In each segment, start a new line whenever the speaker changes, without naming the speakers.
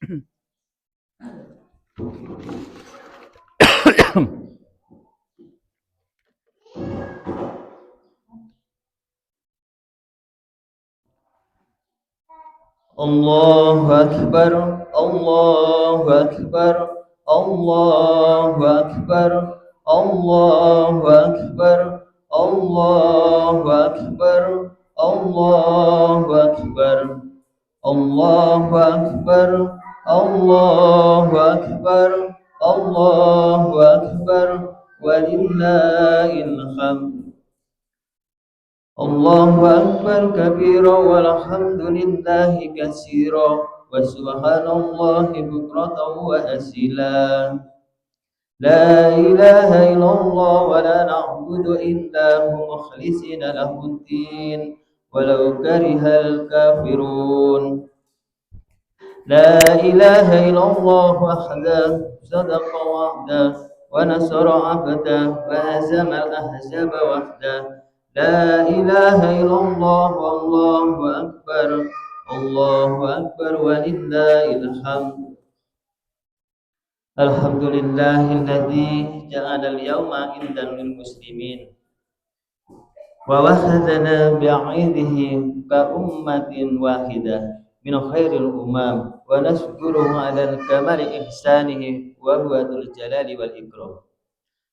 Allahu Akbar, Allahu Akbar, Allahu Akbar, Allahu Akbar, Allahu Akbar, Allahu Akbar, Allahu Akbar, Allahu Akbar, Allahu Akbar, walillahil hamd. Allahu Akbar kabira walhamdulillahi katsira wa subhanallahi bukratan wa asila. La ilaha illallah wa la na'budu illa hu mukhlisina lahuddin walau karihal kafirun. La ilaha illallah wahdahu sadaqa wa'dah wa nasara 'abdah wa hazama al-ahzaba wahdah. La ilaha illallah wallahu akbar, Allahu akbar walillahil hamd. Alhamdulillahilladzi ja'ala al-yawma 'indan lil muslimin wa wahadana bi'idihi ka ummatin wahidah min khairil umam wa nashkuruhu 'ala kamali ihsanihi wa huwa dzul jalali wal ikram.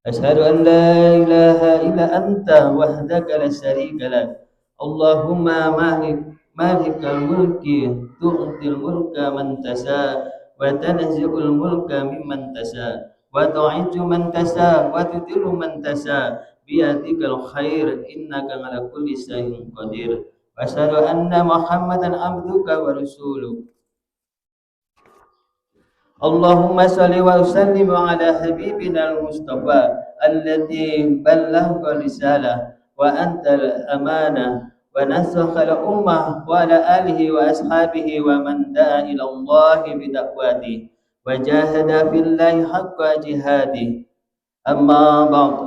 أشهد أن لا إله إلا أنت وحدك لا شريك لك اللهم مالك الملك تؤتي الملك من تشاء وتنزع الملك ممن تشاء وتعز من تشاء وتذل من تشاء بيدك الخير إنك على كل شيء قدير وأشهد أن محمدا عبدك ورسولك اللهم صل وسلم على حبيبنا المصطفى الذي بلغ الرسالة وأنت الأمانة ونصح الأمة وعلى آله وأصحابه ومن دعا إلى الله بدعوته وجاهد في الله حق جهاده أما بعد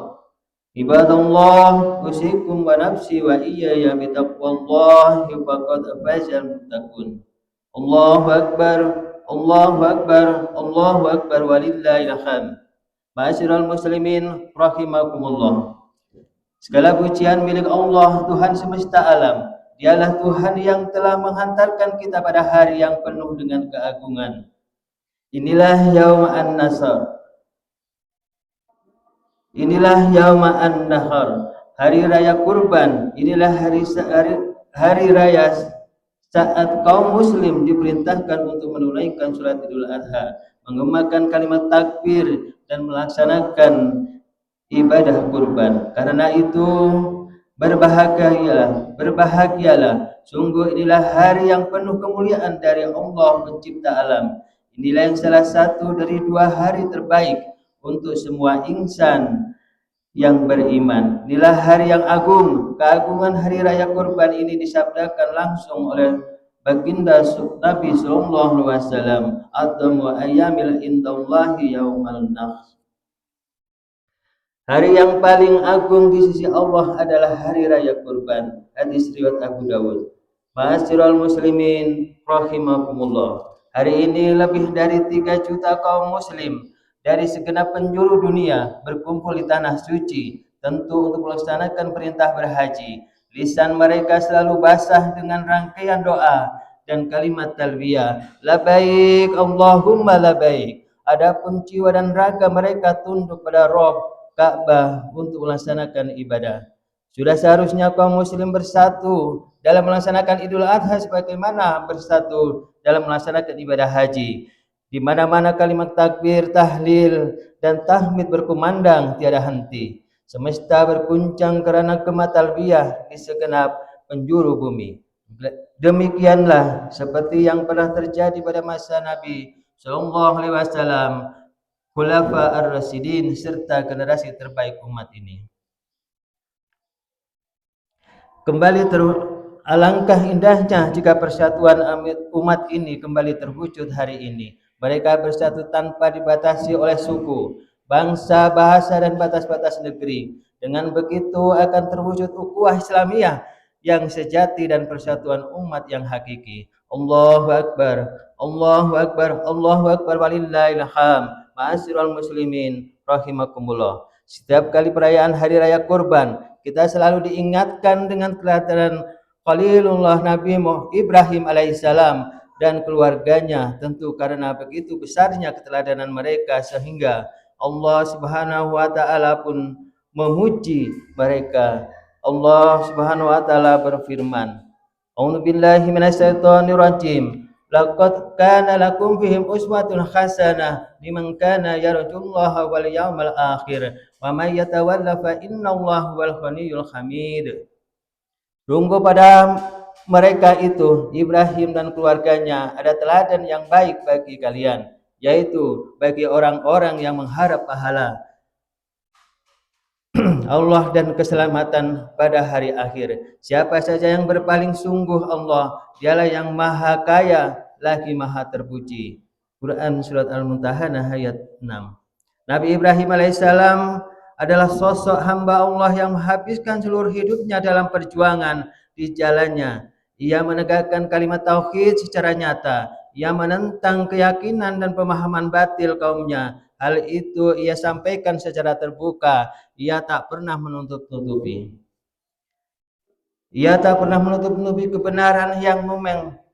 عباد الله أوصيكم ونفسي وإياي بتقوى الله فقد فاز المتقون الله أكبر Allahu Akbar, Allahu Akbar walillahil hamd. Ma'asyiral muslimin rahimakumullah. Segala pujian milik Allah, Tuhan semesta alam. Dialah Tuhan yang telah menghantarkan kita pada hari yang penuh dengan keagungan. Inilah Yaum An-Nasr. Inilah Yaum An-Nahar, hari raya kurban. Inilah hari raya saat kaum muslim diperintahkan untuk menunaikan sholat Idul Adha, menggemakan kalimat takbir dan melaksanakan ibadah kurban. Karena itu berbahagialah, sungguh inilah hari yang penuh kemuliaan dari Allah pencipta alam. Inilah yang salah satu dari 2 hari terbaik untuk semua insan yang beriman. Inilah hari yang agung. Keagungan hari raya kurban ini disabdakan langsung oleh baginda Nabi sallallahu alaihi wasallam, "Adamu ayyamil indallahi yaumal nahr." Hari yang paling agung di sisi Allah adalah hari raya kurban. Hadis riwayat Abu Dawud. Ma'asyiral muslimin rahimakumullah. Hari ini lebih dari 3 juta kaum muslim dari segenap penjuru dunia berkumpul di tanah suci, tentu untuk melaksanakan perintah berhaji. Lisan mereka selalu basah dengan rangkaian doa dan kalimat talbiyah, labaik Allahumma labaik. Adapun jiwa dan raga mereka tunduk pada Rabb Ka'bah untuk melaksanakan ibadah. Sudah seharusnya kaum muslim bersatu dalam melaksanakan Idul Adha sebagaimana bersatu dalam melaksanakan ibadah haji. Di mana-mana kalimat takbir, tahlil, dan tahmid berkumandang tiada henti. Semesta berguncang karena gema talbiyah di segenap penjuru bumi. Demikianlah seperti yang pernah terjadi pada masa Nabi sallallahu alaihi wasallam, Khulafa ar-Rasyidin serta generasi terbaik umat ini. Alangkah indahnya jika persatuan umat ini kembali terwujud hari ini. Mereka bersatu tanpa dibatasi oleh suku, bangsa, bahasa, dan batas-batas negeri. Dengan begitu akan terwujud ukhuwah Islamiyah yang sejati dan persatuan umat yang hakiki. Allahu Akbar, Allahu Akbar, Allahu Akbar, walillahil hamd. Ma'asyiral muslimin rahimakumullah. Setiap kali perayaan hari raya kurban, kita selalu diingatkan dengan keteladanan Khalilullah Nabi Ibrahim alaihissalam dan keluarganya, tentu karena begitu besarnya keteladanan mereka sehingga Allah Subhanahu wa taala pun memuji mereka. Allah Subhanahu wa taala berfirman, A'udzu billahi minasyaitonir rajim. Laqad kana lakum fihim uswatun hasanah liman kana yarjullaha wal yawmal akhir wa may yatawalla fa innallaha wal ghaniyyul hamid. Sungguh pada mereka itu Ibrahim dan keluarganya ada teladan yang baik bagi kalian, yaitu bagi orang-orang yang mengharap pahala Allah dan keselamatan pada hari akhir. Siapa saja yang berpaling sungguh Allah, dialah yang maha kaya lagi maha terpuji. Quran Surat Al-Mumtahanah ayat 6. Nabi Ibrahim alaihissalam adalah sosok hamba Allah yang menghabiskan seluruh hidupnya dalam perjuangan di jalannya. Ia menegakkan kalimat tauhid secara nyata. Ia menentang keyakinan dan pemahaman batil kaumnya. Hal itu ia sampaikan secara terbuka. Ia tak pernah menutup-nutupi. Ia tak pernah menutup-nutupi kebenaran yang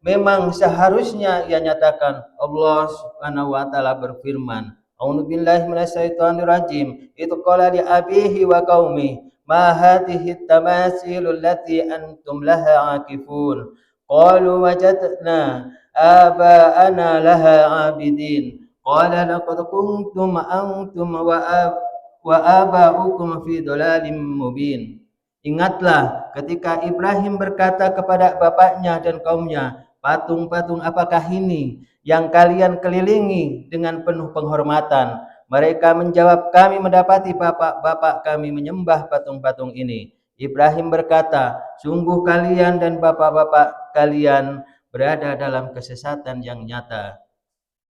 memang seharusnya ia nyatakan. Allah Subhanahu wa taala berfirman, A'udzu billahi minasyaitonir rajim. Itu qala li abihi wa qaumi, ma hadhihi tamasilul lati antum laha akifun. Qalu wajadna aba'ana laha abidin. Qala laqad kuntum antum wa aba'ukum fi dhalalin mubin. Ingatlah ketika Ibrahim berkata kepada bapaknya dan kaumnya, patung-patung apakah ini yang kalian kelilingi dengan penuh penghormatan? Mereka menjawab, kami mendapati bapak-bapak kami menyembah patung-patung ini. Ibrahim berkata, sungguh kalian dan bapak-bapak kalian berada dalam kesesatan yang nyata.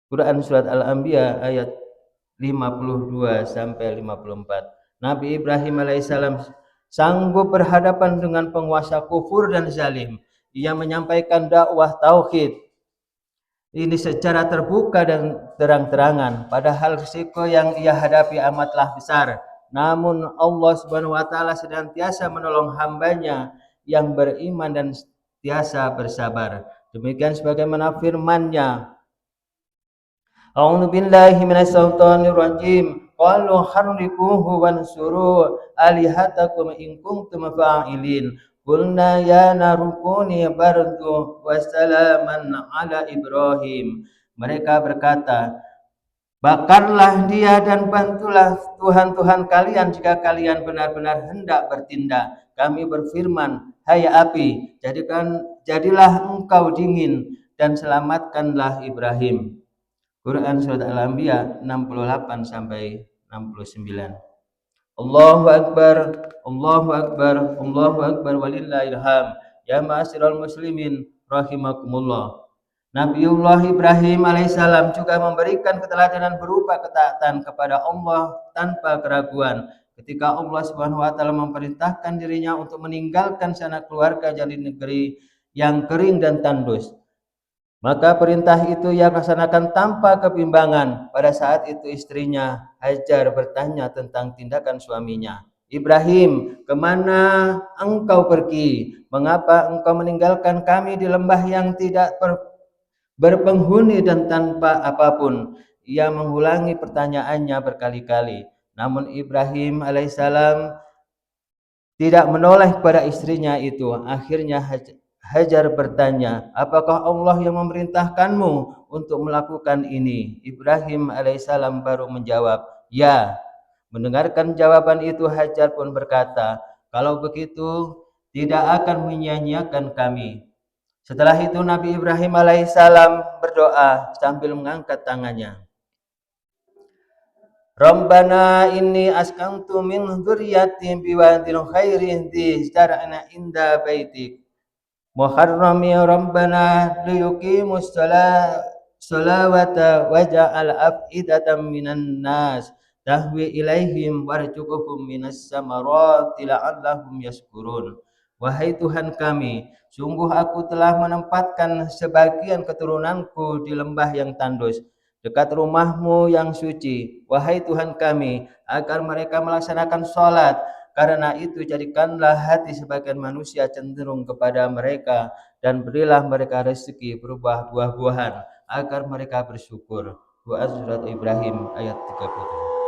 Quran Surat Al-Anbiya ayat 52 sampai 54. Nabi Ibrahim alaihissalam sanggup berhadapan dengan penguasa kufur dan zalim. Ia menyampaikan dakwah tauhid ini secara terbuka dan terang-terangan, padahal risiko yang ia hadapi amatlah besar. Namun Allah Subhanahu wa taala senantiasa menolong hambanya yang beriman dan senantiasa bersabar. Demikian sebagaimana firman-Nya, A'udzu billahi minasyaitonir rajim. Qalu harriquhu wansuru alihatakum in kuntum fa'ilin. Qulna ya narukuni bardu wassalaman ala Ibrahim. Mereka berkata, bakarlah dia dan bantulah Tuhan-Tuhan kalian jika kalian benar-benar hendak bertindak. Kami berfirman, hai api, jadilah engkau dingin dan selamatkanlah Ibrahim. Quran Surat Al-Anbiya 68 sampai 69. Allahu Akbar, Allahu Akbar, Allahu Akbar, walillahil hamd. Ya ma'asyiral muslimin rahimakumullah. Nabiullah Ibrahim alaihissalam juga memberikan keteladanan berupa ketaatan kepada Allah tanpa keraguan. Ketika Allah Subhanahu wa taala memerintahkan dirinya untuk meninggalkan sanak keluarga dari negeri yang kering dan tandus, maka perintah itu ia laksanakan tanpa kebimbangan. Pada saat itu istrinya Hajar bertanya tentang tindakan suaminya. Ibrahim, kemana engkau pergi? Mengapa engkau meninggalkan kami di lembah yang tidak berpenghuni dan tanpa apapun? Ia mengulangi pertanyaannya berkali-kali. Namun Ibrahim alaihissalam tidak menoleh pada istrinya itu. Akhirnya Hajar bertanya, apakah Allah yang memerintahkanmu untuk melakukan ini? Ibrahim alaihissalam baru menjawab, ya. Mendengarkan jawaban itu Hajar pun berkata, kalau begitu tidak akan menyia-nyiakan kami. Setelah itu Nabi Ibrahim alaihissalam berdoa sambil mengangkat tangannya. Rabbana inni askantu min dzurriyyati biwadin khairin dzi zar'in inda baitik muharrami Rabbana liyuqimus salawata waja'al af'idatan minan nas tahwi ilaihim warzuqhum minas samarati la'allahum yashkurun. Wahai Tuhan kami, sungguh aku telah menempatkan sebagian keturunanku di lembah yang tandus, dekat rumah-Mu yang suci. Wahai Tuhan kami, agar mereka melaksanakan sholat. Karena itu jadikanlah hati sebagian manusia cenderung kepada mereka, dan berilah mereka rezeki berupa buah-buahan, agar mereka bersyukur. Doa surat Ibrahim ayat 30.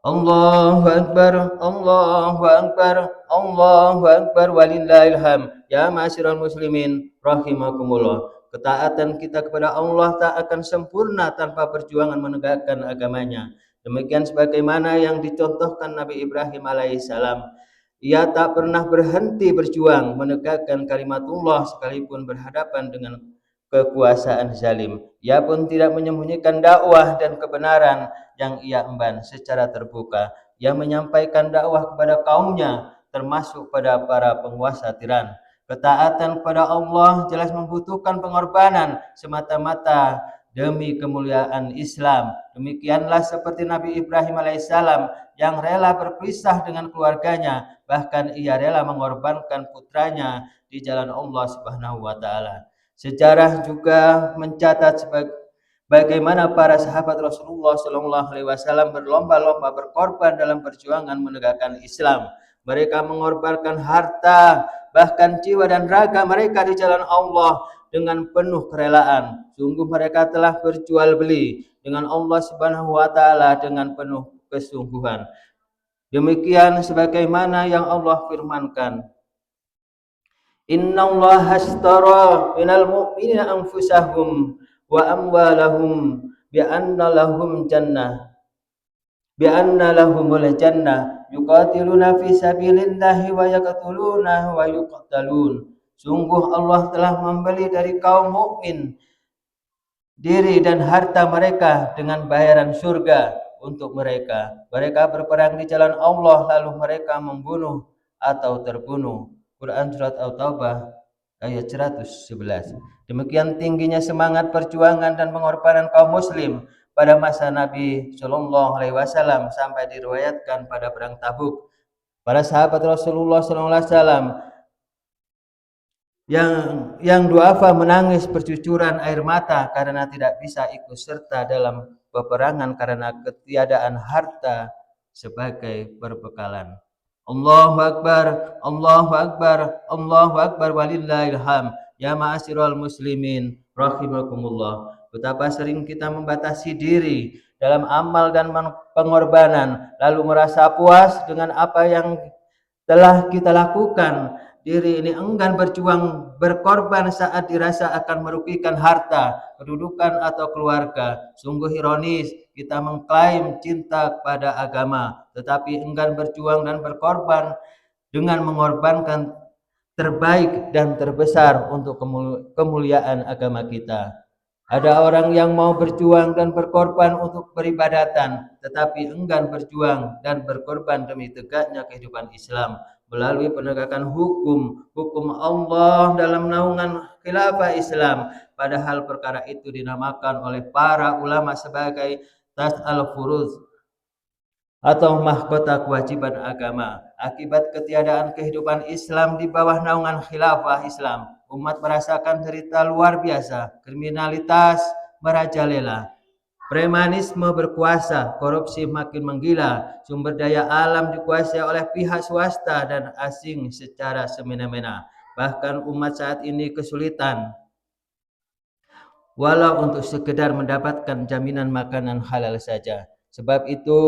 Allahu Akbar, Allahu Akbar, Allahu Akbar, walillahil hamd. Ya ma'asyiral muslimin, rahimakumullah. Ketaatan kita kepada Allah tak akan sempurna tanpa perjuangan menegakkan agamanya. Demikian sebagaimana yang dicontohkan Nabi Ibrahim alaihissalam. Ia tak pernah berhenti berjuang menegakkan kalimatullah sekalipun berhadapan dengan kekuasaan zalim. Ia pun tidak menyembunyikan dakwah dan kebenaran yang ia emban secara terbuka. Ia menyampaikan dakwah kepada kaumnya, termasuk pada para penguasa tiran. Ketaatan kepada Allah jelas membutuhkan pengorbanan semata-mata demi kemuliaan Islam. Demikianlah seperti Nabi Ibrahim alaihissalam yang rela berpisah dengan keluarganya, bahkan ia rela mengorbankan putranya di jalan Allah Subhanahu wa taala. Sejarah juga mencatat bagaimana para sahabat Rasulullah Shallallahu Alaihi Wasallam berlomba-lomba berkorban dalam perjuangan menegakkan Islam. Mereka mengorbankan harta, bahkan jiwa dan raga mereka di jalan Allah dengan penuh kerelaan. Sungguh mereka telah berjual beli dengan Allah Subhanahu wa taala dengan penuh kesungguhan. Demikian sebagaimana yang Allah firmankan, Innallaha ashtara minal mu'minina anfusahum wa amwalahum bi'anna lahumul jannah yuqatiluna fi sabilillahi wa yaqtuluna wa yuqtalun. Sungguh Allah telah membeli dari kaum mukmin diri dan harta mereka dengan bayaran surga untuk mereka. Mereka berperang di jalan Allah lalu mereka membunuh atau terbunuh. Quran surat At-Taubah ayat 111. Demikian tingginya semangat perjuangan dan pengorbanan kaum muslim pada masa Nabi Shallallahu Alaihi Wasallam sampai diriwayatkan pada perang Tabuk. Para sahabat Rasulullah Shallallahu Alaihi Wasallam yang duafa menangis bercucuran air mata karena tidak bisa ikut serta dalam peperangan karena ketiadaan harta sebagai perbekalan. Allahu Akbar, Allahu Akbar, Allahu Akbar, walillahil hamd. Ya ma'asyiral muslimin, rahimakumullah. Betapa sering kita membatasi diri dalam amal dan pengorbanan, lalu merasa puas dengan apa yang telah kita lakukan. Diri ini enggan berjuang berkorban saat dirasa akan merugikan harta, kedudukan atau keluarga. Sungguh ironis, kita mengklaim cinta kepada agama, tetapi enggan berjuang dan berkorban dengan mengorbankan terbaik dan terbesar untuk kemuliaan agama kita. Ada orang yang mau berjuang dan berkorban untuk peribadatan, tetapi enggan berjuang dan berkorban demi tegaknya kehidupan Islam melalui penegakan hukum Allah dalam naungan khilafah Islam. Padahal perkara itu dinamakan oleh para ulama sebagai tas al-furuz atau mahkota kewajiban agama. Akibat ketiadaan kehidupan Islam di bawah naungan khilafah Islam, umat merasakan derita luar biasa, kriminalitas merajalela, premanisme berkuasa, korupsi makin menggila, sumber daya alam dikuasai oleh pihak swasta dan asing secara semena-mena. Bahkan umat saat ini kesulitan walau untuk sekedar mendapatkan jaminan makanan halal saja. Sebab itu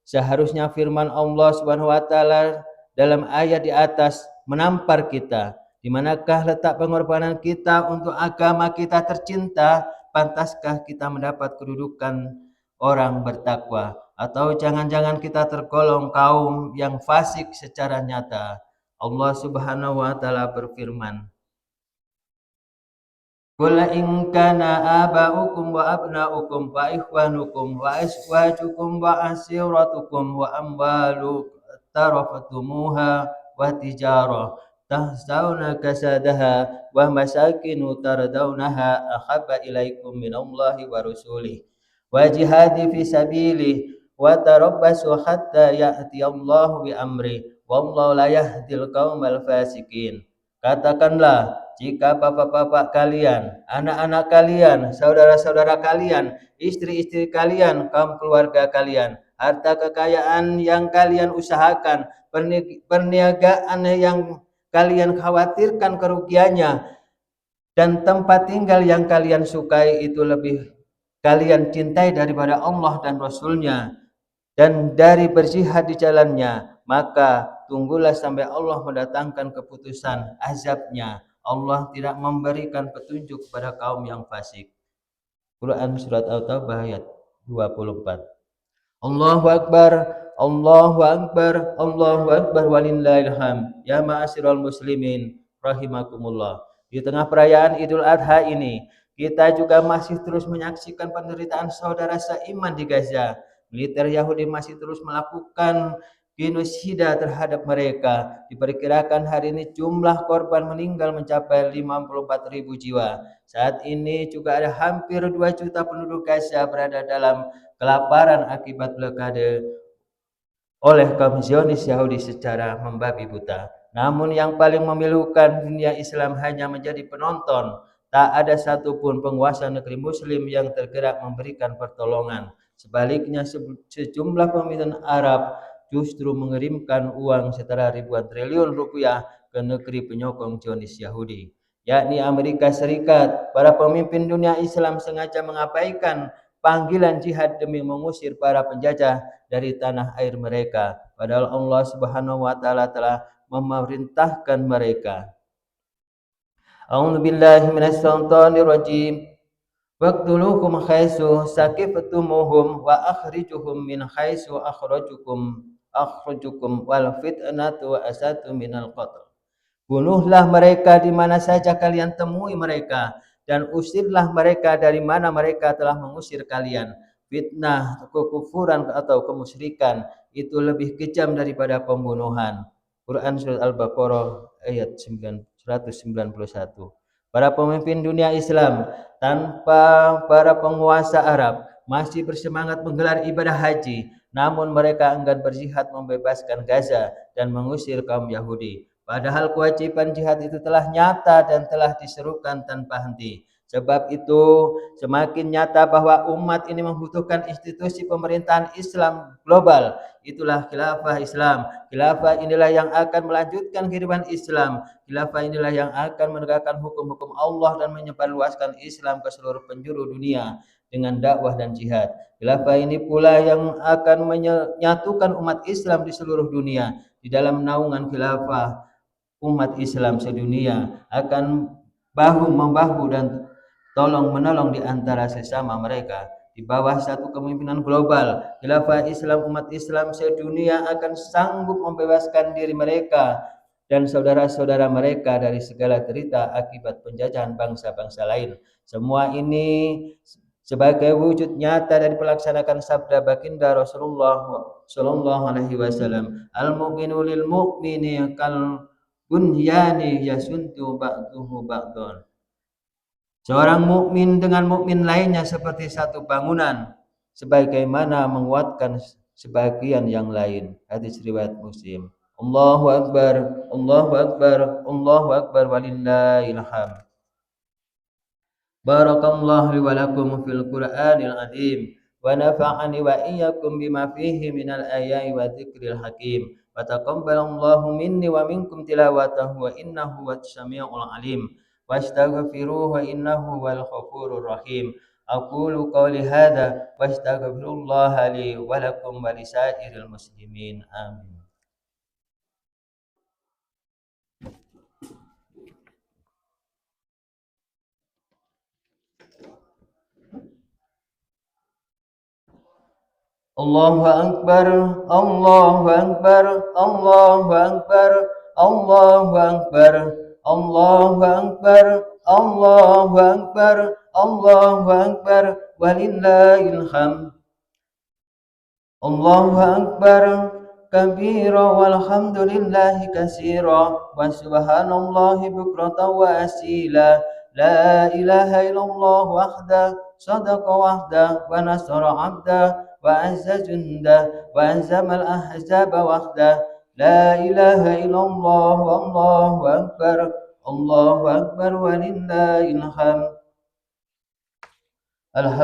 seharusnya firman Allah Subhanahu wa taala dalam ayat di atas menampar kita. Di manakah letak pengorbanan kita untuk agama kita tercinta? Pantaskah kita mendapat kedudukan orang bertakwa? Atau jangan-jangan kita tergolong kaum yang fasik secara nyata? Allah Subhanahu wa taala berfirman, Qul in kana aba'ukum wa abna'ukum wa ikhwanukum wa azwajukum wa asiratukum wa amwalu tarafatumuha wa tijarah tahsauna kasadaha wa masakinu tardaunaha ahabba ilaikum minallahi wa rasulih wa jihadi fi sabilih wa tarabbasu hatta ya'tiyallahu bi amri wallahu la yahdil qaumal fasikin. Katakanlah, jika bapak-bapak kalian, anak-anak kalian, saudara-saudara kalian, istri-istri kalian, kaum keluarga kalian, harta kekayaan yang kalian usahakan, perniagaan yang kalian khawatirkan kerugiannya, dan tempat tinggal yang kalian sukai itu lebih kalian cintai daripada Allah dan Rasulnya, dan dari berjihad di jalannya, maka tunggulah sampai Allah mendatangkan keputusan azabnya. Allah tidak memberikan petunjuk kepada kaum yang fasik. Quran Surat At-Taubah ayat 24. Allahu Akbar, Allahu Akbar, Allahu Akbar walillahil hamd. Ya ma'asyiral muslimin rahimakumullah. Di tengah perayaan Idul Adha ini, kita juga masih terus menyaksikan penderitaan saudara seiman di Gaza. Militer Yahudi masih terus melakukan genosida terhadap mereka. Diperkirakan hari ini jumlah korban meninggal mencapai 54.000 jiwa. Saat ini juga ada hampir 2 juta penduduk Gaza berada dalam kelaparan akibat blokade oleh kaum Zionis Yahudi secara membabi buta. Namun yang paling memilukan, dunia Islam hanya menjadi penonton. Tak ada satupun penguasa negeri Muslim yang tergerak memberikan pertolongan. Sebaliknya, sejumlah pemimpin Arab justru mengirimkan uang setara ribuan triliun rupiah ke negeri penyokong Zionis Yahudi, yakni Amerika Serikat. Para pemimpin dunia Islam sengaja mengabaikan panggilan jihad demi mengusir para penjajah dari tanah air mereka, padahal Allah Subhanahu wa taala telah memerintahkan mereka. A'udzu billahi minasyaitonir rajim. Waqtuluhum haitsu saqiftumuhum wa akhrijuhum min haitsu akhrajukum wal fitnatu asatu minal qatl. Bunuhlah mereka di mana saja kalian temui mereka, dan usirlah mereka dari mana mereka telah mengusir kalian. Fitnah, kekufuran atau kemusyrikan itu lebih kejam daripada pembunuhan. Quran Surat Al-Baqarah ayat 191. Para pemimpin dunia Islam tanpa para penguasa Arab masih bersemangat menggelar ibadah haji, namun mereka enggan berjihad membebaskan Gaza dan mengusir kaum Yahudi. Padahal kewajiban jihad itu telah nyata dan telah diserukan tanpa henti. Sebab itu semakin nyata bahwa umat ini membutuhkan institusi pemerintahan Islam global. Itulah khilafah Islam. Khilafah inilah yang akan melanjutkan kehidupan Islam. Khilafah inilah yang akan menegakkan hukum-hukum Allah dan menyebarluaskan Islam ke seluruh penjuru dunia dengan dakwah dan jihad. Khilafah ini pula yang akan menyatukan umat Islam di seluruh dunia. Di dalam naungan khilafah, umat Islam sedunia akan bahu-membahu dan tolong-menolong di antara sesama mereka. Di bawah satu kepemimpinan global, khilafah Islam, umat Islam sedunia akan sanggup membebaskan diri mereka dan saudara-saudara mereka dari segala derita akibat penjajahan bangsa-bangsa lain. Semua ini sebagai wujud nyata dari pelaksanakan sabda baginda Rasulullah sallallahu alaihi wasallam, al-mu'minu lil mu'mini kal bunyani yasuntu ba'duhu ba'dun. Seorang mukmin dengan mukmin lainnya seperti satu bangunan, sebagaimana menguatkan sebagian yang lain. Hadis riwayat Muslim. Allahu Akbar, Allahu Akbar, Allahu Akbar walillahil hamd. Barakallahu li wa lakum fil Qur'anil azim wa nafa'ani wa iyyakum bima fihi minal ayati wa dzikril hakim. Wa taqabbalallahu minni wa minkum tilawatahu wa innahu was-sami'ul alim. Wastaghfiruhu innahu wal ghafurur rahim. Aqulu qawli hadza wastaghfirullaha li wa lakum wa lisairil muslimin. Amin. Allahu Akbar, Allahu Akbar, Allahu Akbar, Allahu Akbar, Allahu Akbar, Allahu Akbar, Allahu Akbar, walillahil hamd. Allahu Akbar, كبيرا والحمد لله كثيرا وسبحان الله بكرة وأصيلا لا إله إلا الله وحده صدق وحده ونصر عبده وعز جنده وأنزم الأحزاب وحده لا إله إلا الله والله أكبر الله أكبر ولله الحمد. الحمد